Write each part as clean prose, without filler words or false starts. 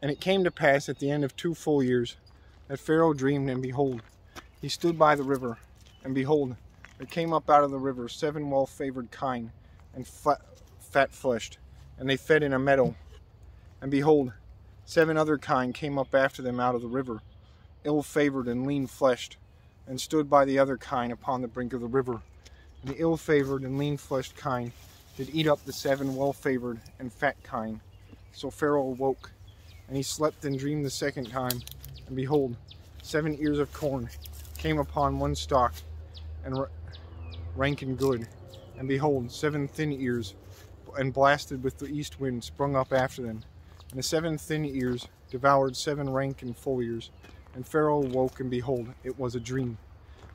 And it came to pass at the end of 2 full years that Pharaoh dreamed, and behold, he stood by the river, and behold, there came up out of the river 7 well-favored kine, and fat-fleshed, and they fed in a meadow. And behold, 7 other kine came up after them out of the river, ill-favored and lean-fleshed, and stood by the other kine upon the brink of the river. And the ill-favored and lean-fleshed kine did eat up the 7 well-favored and fat kine. So Pharaoh awoke, and he slept and dreamed the second time, and behold, 7 ears of corn came upon one stalk, and rank and good. And behold, 7 thin ears, and blasted with the east wind, sprung up after them. And the 7 thin ears devoured 7 rank and full ears. And Pharaoh awoke, and behold, it was a dream.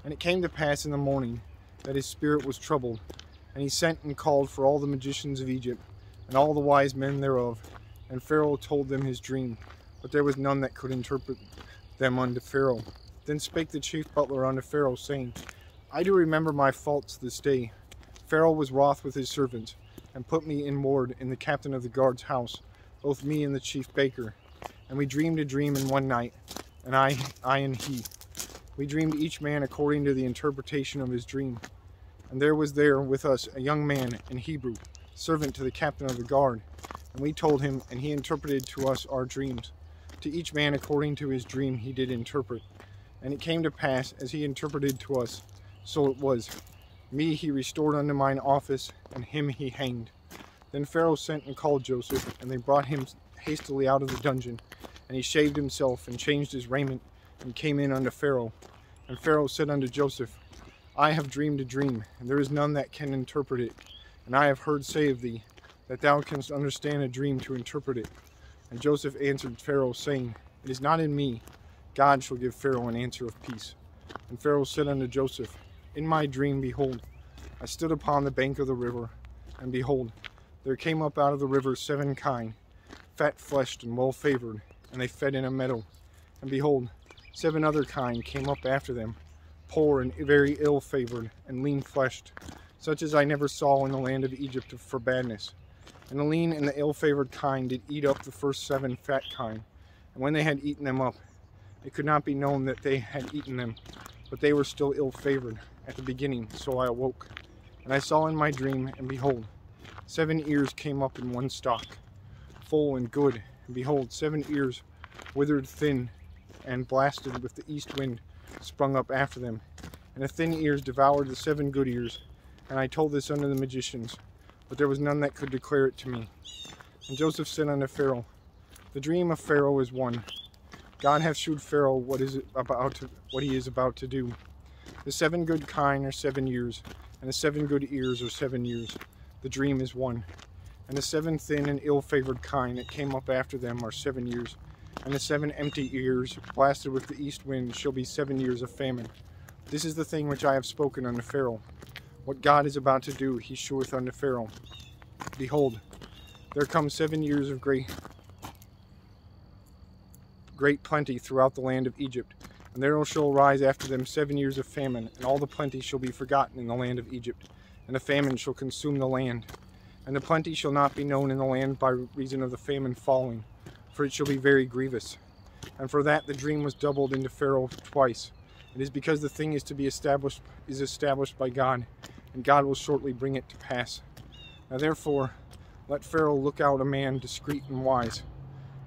And it came to pass in the morning that his spirit was troubled, and he sent and called for all the magicians of Egypt, and all the wise men thereof. And Pharaoh told them his dream, but there was none that could interpret them unto Pharaoh. Then spake the chief butler unto Pharaoh, saying, I do remember my faults this day. Pharaoh was wroth with his servants, and put me in ward in the captain of the guard's house, both me and the chief baker. And we dreamed a dream in one night, and I and he. We dreamed each man according to the interpretation of his dream. And there was there with us a young man in Hebrew, servant to the captain of the guard. And we told him, and he interpreted to us our dreams. To each man according to his dream he did interpret. And it came to pass, as he interpreted to us, so it was. Me he restored unto mine office, and him he hanged. Then Pharaoh sent and called Joseph, and they brought him hastily out of the dungeon. And he shaved himself, and changed his raiment, and came in unto Pharaoh. And Pharaoh said unto Joseph, I have dreamed a dream, and there is none that can interpret it. And I have heard say of thee, that thou canst understand a dream to interpret it. And Joseph answered Pharaoh, saying, It is not in me. God shall give Pharaoh an answer of peace. And Pharaoh said unto Joseph, In my dream, behold, I stood upon the bank of the river, and behold, there came up out of the river 7 kine, fat-fleshed and well-favored, and they fed in a meadow. And behold, 7 other kine came up after them, poor and very ill-favored, and lean-fleshed, such as I never saw in the land of Egypt for badness. And the lean and the ill-favored kine did eat up the first 7 fat kine. And when they had eaten them up, it could not be known that they had eaten them, but they were still ill-favored at the beginning. So I awoke, and I saw in my dream, and behold, 7 ears came up in one stalk, full and good. And behold, 7 ears, withered thin, and blasted with the east wind, sprung up after them. And the thin ears devoured the 7 good ears. And I told this unto the magicians, but there was none that could declare it to me. And Joseph said unto Pharaoh, The dream of Pharaoh is one. God hath shewed Pharaoh what he is about to do. The 7 good kine are 7 years, and the 7 good ears are 7 years. The dream is one. And the 7 thin and ill-favored kine that came up after them are 7 years. And the 7 empty ears, blasted with the east wind, shall be 7 years of famine. This is the thing which I have spoken unto Pharaoh. What God is about to do, he sheweth unto Pharaoh. Behold, there come 7 years of great plenty throughout the land of Egypt, and there shall arise after them 7 years of famine, and all the plenty shall be forgotten in the land of Egypt, and the famine shall consume the land. And the plenty shall not be known in the land by reason of the famine falling, for it shall be very grievous. And for that the dream was doubled into Pharaoh twice. It is because the thing is established by God, and God will shortly bring it to pass. Now therefore, let Pharaoh look out a man discreet and wise,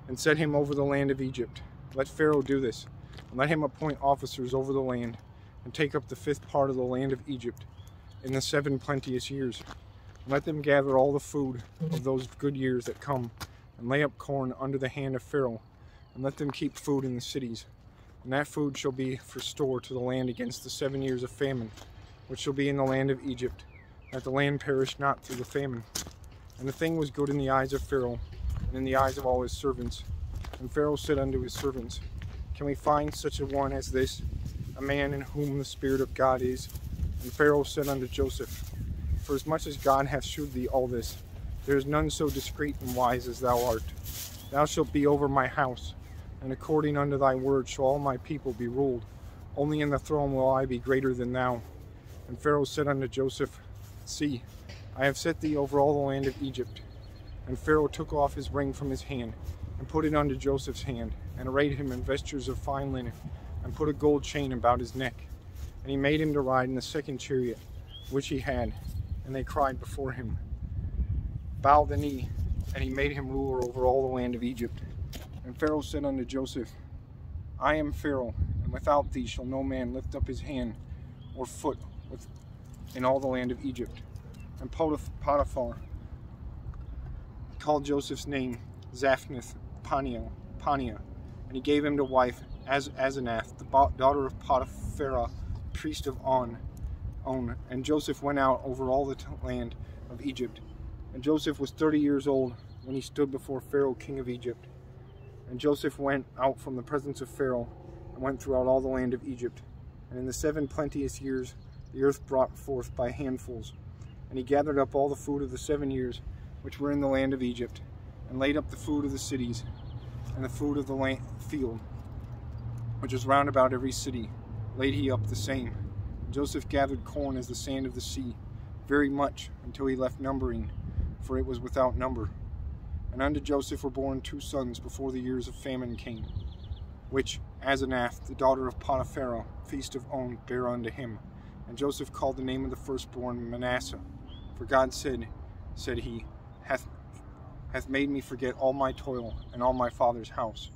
and set him over the land of Egypt. Let Pharaoh do this, and let him appoint officers over the land, and take up the 5th part of the land of Egypt in the 7 plenteous years. And let them gather all the food of those good years that come, and lay up corn under the hand of Pharaoh, and let them keep food in the cities. And that food shall be for store to the land against the 7 years of famine, which shall be in the land of Egypt, that the land perish not through the famine. And the thing was good in the eyes of Pharaoh, and in the eyes of all his servants. And Pharaoh said unto his servants, Can we find such a one as this, a man in whom the Spirit of God is? And Pharaoh said unto Joseph, For as much as God hath shewed thee all this, there is none so discreet and wise as thou art. Thou shalt be over my house, and according unto thy word shall all my people be ruled. Only in the throne will I be greater than thou. And Pharaoh said unto Joseph, See, I have set thee over all the land of Egypt. And Pharaoh took off his ring from his hand, and put it unto Joseph's hand, and arrayed him in vestures of fine linen, and put a gold chain about his neck. And he made him to ride in the second chariot which he had. And they cried before him, Bow the knee. And he made him ruler over all the land of Egypt. And Pharaoh said unto Joseph, I am Pharaoh, and without thee shall no man lift up his hand or foot in all the land of Egypt. And Potiphar called Joseph's name Zaphnath Paneah, and he gave him to wife Asenath, the daughter of Potiphar, priest of On. And Joseph went out over all the land of Egypt. And Joseph was 30 years old when he stood before Pharaoh, king of Egypt. And Joseph went out from the presence of Pharaoh, and went throughout all the land of Egypt. And in the 7 plenteous years the earth brought forth by handfuls. And he gathered up all the food of the 7 years which were in the land of Egypt, and laid up the food of the cities, and the food of the field, which was round about every city, laid he up the same. And Joseph gathered corn as the sand of the sea, very much, until he left numbering, for it was without number. And unto Joseph were born 2 sons before the years of famine came, which Asenath, the daughter of Potiphar, priest of On, bare unto him. And Joseph called the name of the firstborn Manasseh, for God said he, hath made me forget all my toil and all my father's house.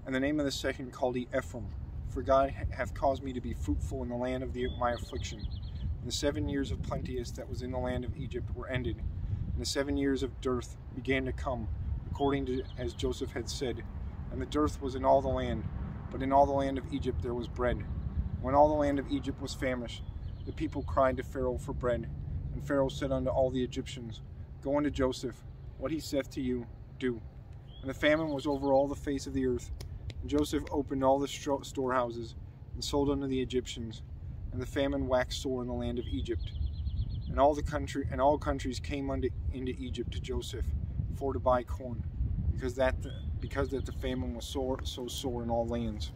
And the name of the second called he Ephraim, for God hath caused me to be fruitful in the land of my affliction. And the 7 years of plenteous that was in the land of Egypt were ended, and the 7 years of dearth began to come, according to as Joseph had said. And the dearth was in all the land, but in all the land of Egypt there was bread. When all the land of Egypt was famished, the people cried to Pharaoh for bread. And Pharaoh said unto all the Egyptians, Go unto Joseph, what he saith to you, do. And the famine was over all the face of the earth. And Joseph opened all the storehouses, and sold unto the Egyptians. And the famine waxed sore in the land of Egypt. And all countries came into Egypt to Joseph for to buy corn, because that the famine was so sore in all lands.